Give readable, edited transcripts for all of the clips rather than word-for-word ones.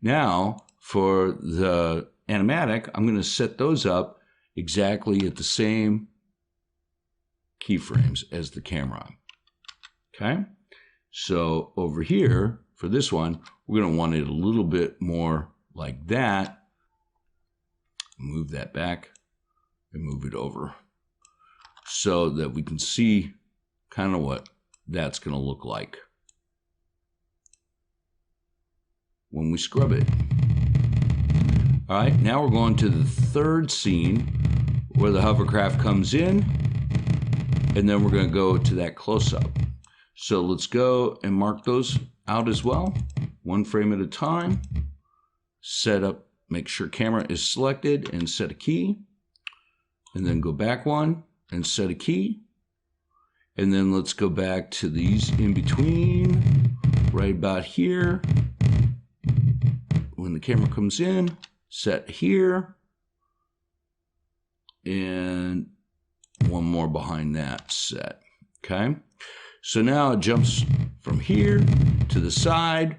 Now, for the animatic, I'm going to set those up exactly at the same keyframes as the camera. Okay? So over here, for this one, we're going to want it a little bit more like that. Move that back and move it over so that we can see kind of what that's going to look like when we scrub it. All right, now we're going to the third scene where the hovercraft comes in, and then we're going to go to that close-up. So let's go and mark those out as well, one frame at a time. Set up, make sure camera is selected and set a key, and then go back one and set a key. And then let's go back to these in between, right about here. When the camera comes in, set here, and one more behind that set. Okay, so now it jumps from here to the side,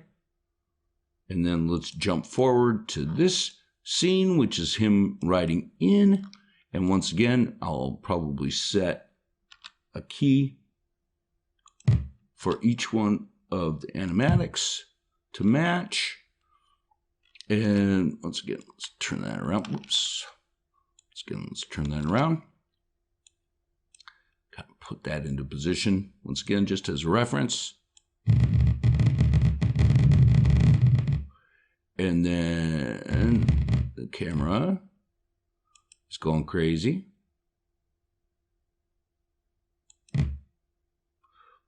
and then let's jump forward to this scene, which is him riding in. And once again, I'll probably set a key for each one of the animatics to match. And once again, let's turn that around. Whoops. Let's turn that around. Kind of put that into position. Once again, just as a reference. And then the camera is going crazy.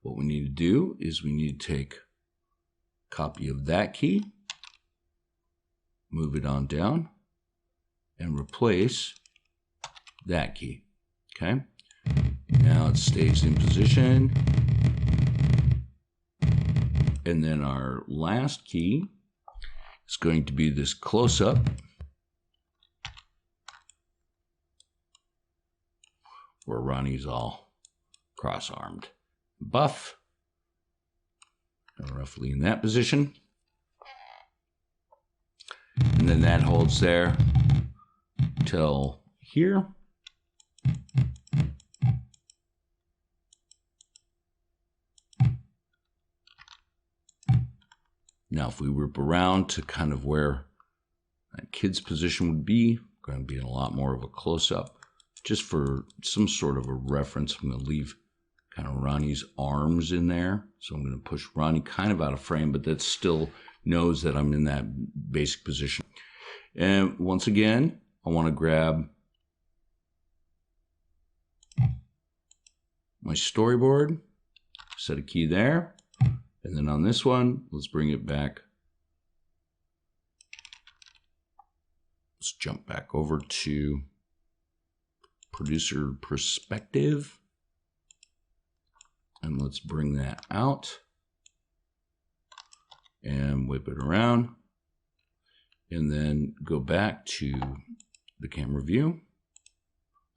What we need to do is we need to take a copy of that key, move it on down, and replace that key. Okay? Now it stays in position. And then our last key is going to be this close-up. Where Ronnie's all cross-armed. Buff. Roughly in that position. And then that holds there till here. Now if we whip around to kind of where that kid's position would be, going to be in a lot more of a close-up. Just for some sort of a reference, I'm going to leave kind of Ronnie's arms in there. So I'm going to push Ronnie kind of out of frame, but that still knows that I'm in that basic position. And once again, I want to grab my storyboard, set a key there, and then on this one, let's bring it back. Let's jump back over to producer perspective, and let's bring that out and whip it around, and then go back to the camera view.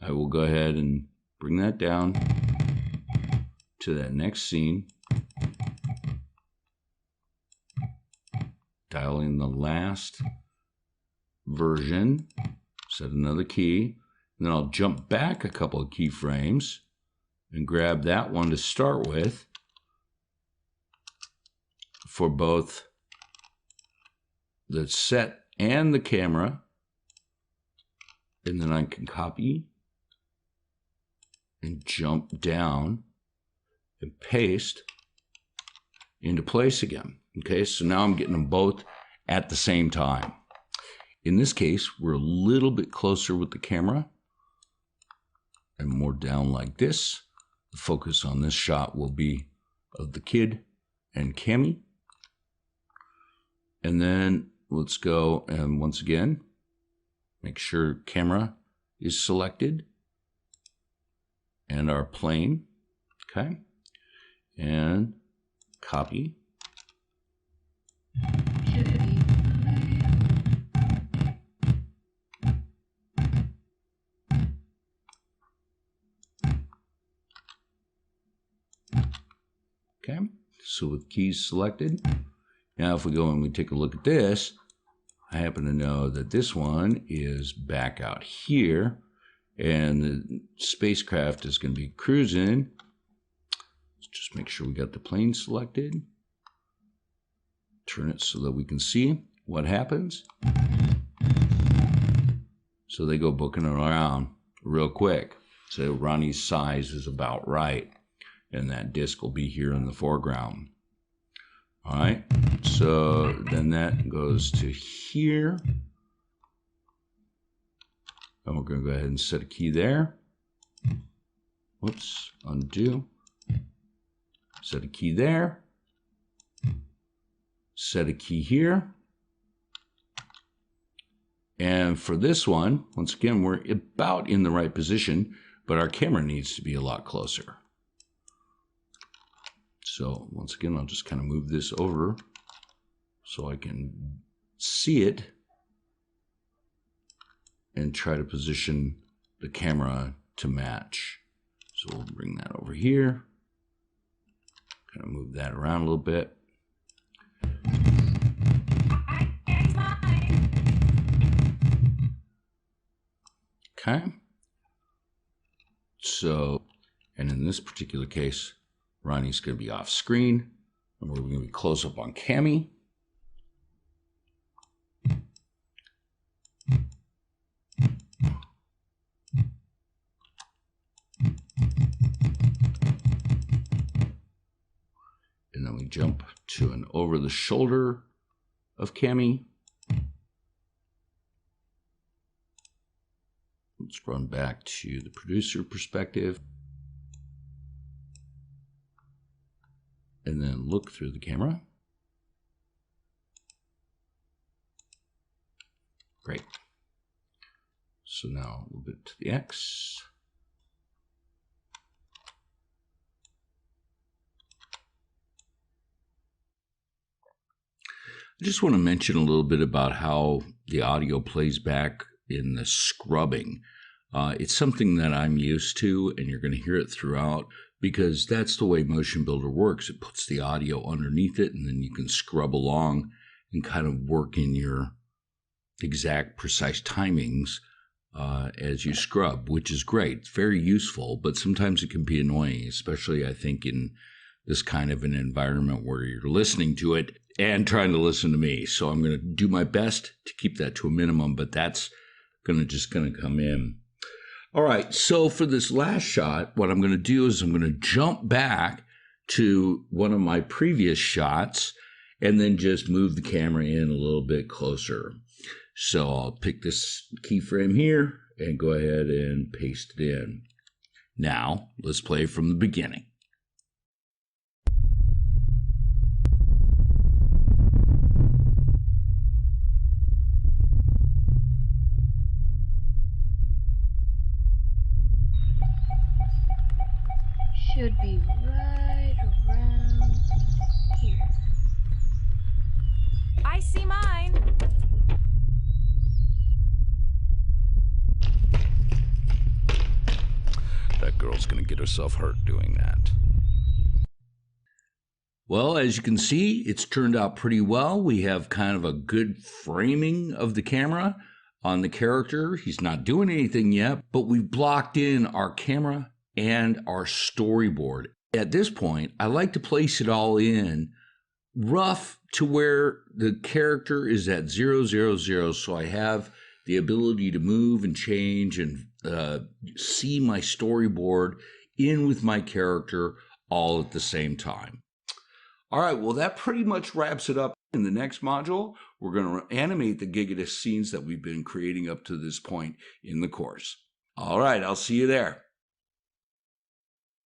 I will go ahead and bring that down to that next scene, dial in the last version, set another key, and then I'll jump back a couple of keyframes and grab that one to start with for both the set and the camera. And then I can copy and jump down and paste into place again. Okay, so now I'm getting them both at the same time. In this case, we're a little bit closer with the camera and more down like this. The focus on this shot will be of the kid and Cammy. And then let's go and once again, make sure camera is selected and our plane, okay? And copy. Okay, so with keys selected, now if we go and we take a look at this, I happen to know that this one is back out here, and the spacecraft is going to be cruising. Let's just make sure we got the plane selected. Turn it so that we can see what happens. So they go booking around real quick. So Ronnie's size is about right, and that disc will be here in the foreground. All right, so then that goes to here. And we're going to go ahead and set a key there. Whoops, undo. Set a key there. Set a key here. And for this one, once again, we're about in the right position, but our camera needs to be a lot closer. So once again, I'll just kind of move this over so I can see it and try to position the camera to match. So we'll bring that over here, kind of move that around a little bit. Okay. So, and in this particular case, Ronnie's going to be off screen, and we're going to be close up on Cammy. And then we jump to an over the shoulder of Cammy. Let's run back to the producer perspective. And then look through the camera. Great. So now a little bit to the X. I just want to mention a little bit about how the audio plays back in the scrubbing. It's something that I'm used to, and you're going to hear it throughout, because that's the way Motion Builder works. It puts the audio underneath it, and then you can scrub along and kind of work in your exact precise timings as you scrub, which is great. It's very useful, but sometimes it can be annoying, especially I think in this kind of an environment where you're listening to it and trying to listen to me. So I'm going to do my best to keep that to a minimum, but that's just going to come in. All right, so for this last shot, what I'm going to do is I'm going to jump back to one of my previous shots and then just move the camera in a little bit closer. So I'll pick this keyframe here and go ahead and paste it in. Now, let's play from the beginning. Should be right around here. I see mine. That girl's gonna get herself hurt doing that. Well, as you can see, it's turned out pretty well. We have kind of a good framing of the camera on the character. He's not doing anything yet, but we've blocked in our camera and our storyboard. At this point, I like to place it all in rough to where the character is at 0, 0, 0, so I have the ability to move and change and see my storyboard in with my character all at the same time. All right, well, that pretty much wraps it up. In the next module, we're going to animate the Gigadisc scenes that we've been creating up to this point in the course. All right, I'll see you there.